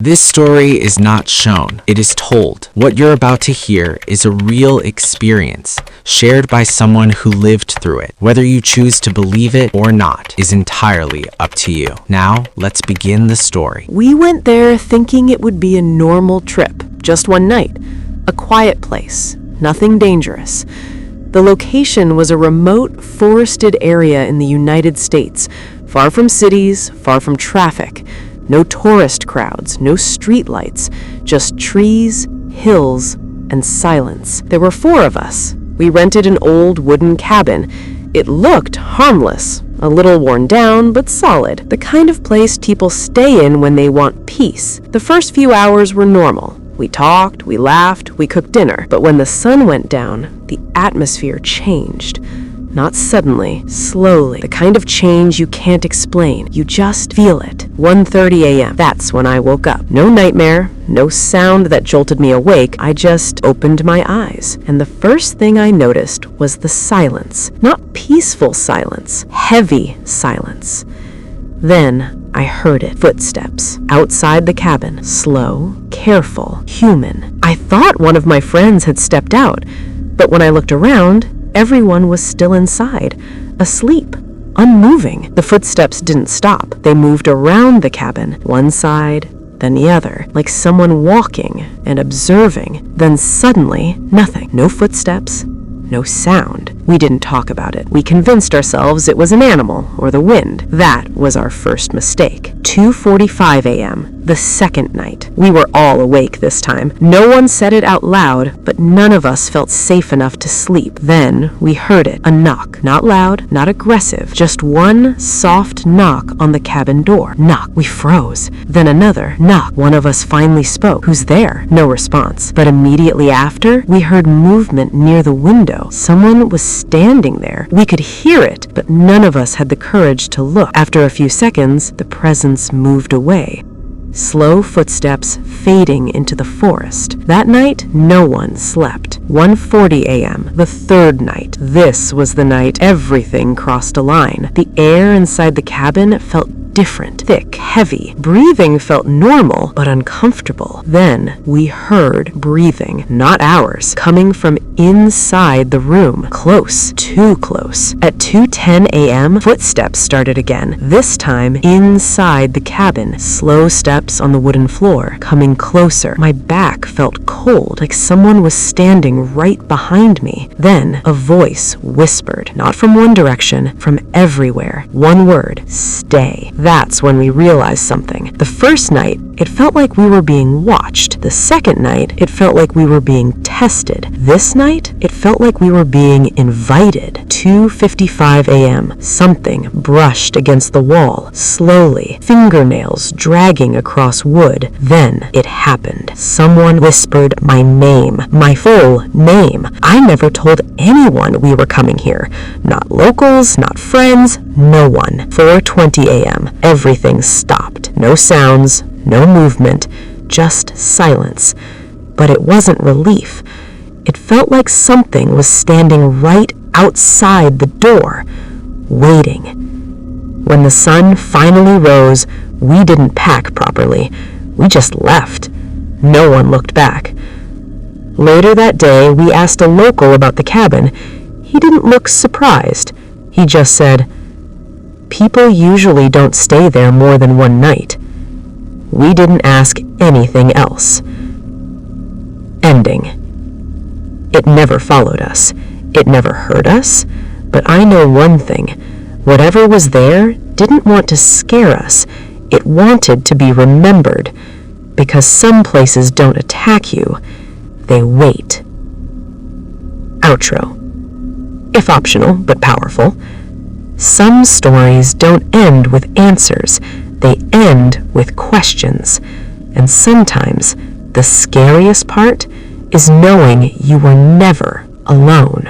This story is not shown, it is told. What you're about to hear is a real experience, shared by someone who lived through it. Whether you choose to believe it or not is entirely up to you. Now, let's begin the story. We went there thinking it would be a normal trip, just one night. A quiet place, nothing dangerous. The location was a remote, forested area in the United States, far from cities, far from traffic. No tourist crowds, no streetlights, just trees, hills, and silence. There were 4 of us. We rented an old wooden cabin. It looked harmless, a little worn down, but solid. The kind of place people stay in when they want peace. The first few hours were normal. We talked, we laughed, we cooked dinner. But when the sun went down, the atmosphere changed. Not suddenly, slowly. The kind of change you can't explain. You just feel it. 1:30 a.m. That's when I woke up. No nightmare, no sound that jolted me awake. I just opened my eyes. And the first thing I noticed was the silence. Not peaceful silence, heavy silence. Then I heard it. Footsteps. Outside the cabin. Slow, careful, human. I thought one of my friends had stepped out. But when I looked around, everyone was still inside, asleep, unmoving. The footsteps didn't stop. They moved around the cabin, one side, then the other, like someone walking and observing. Then suddenly, nothing. No footsteps, no sound. We didn't talk about it. We convinced ourselves it was an animal or the wind. That was our first mistake. 2:45 a.m., the second night. We were all awake this time. No one said it out loud, but none of us felt safe enough to sleep. Then we heard it. A knock. Not loud, not aggressive. Just one soft knock on the cabin door. Knock. We froze. Then another knock. One of us finally spoke. "Who's there?" No response. But immediately after, we heard movement near the window. Someone was standing there. We could hear it, but none of us had the courage to look. After a few seconds, the presence moved away. Slow footsteps fading into the forest. That night, no one slept. 1:40 a.m., the third night. This was the night everything crossed a line. The air inside the cabin felt different, thick, heavy. Breathing felt normal, but uncomfortable. Then we heard breathing, not ours, coming from inside the room. Close, too close. At 2:10 a.m., footsteps started again, this time inside the cabin. Slow steps on the wooden floor, coming closer. My back felt cold, like someone was standing right behind me. Then a voice whispered, not from one direction, from everywhere. One word, stay. That's when we realized something. The first night, it felt like we were being watched. The second night, it felt like we were being tested. This night, it felt like we were being invited. 2:55 a.m. Something brushed against the wall, slowly, fingernails dragging across wood. Then it happened. Someone whispered my name, my full name. I never told anyone we were coming here. Not locals, not friends, no one. 4:20 a.m. Everything stopped. No sounds, no movement, just silence. But it wasn't relief. It felt like something was standing right outside the door, waiting. When the sun finally rose, we didn't pack properly. We just left. No one looked back. Later that day, we asked a local about the cabin. He didn't look surprised. He just said, "People usually don't stay there more than one night." We didn't ask anything else. Ending. It never followed us. It never hurt us. But I know one thing. Whatever was there didn't want to scare us. It wanted to be remembered. Because some places don't attack you. They wait. Outro. If optional, but powerful. Some stories don't end with answers. They end with questions. And sometimes the scariest part is knowing you were never alone.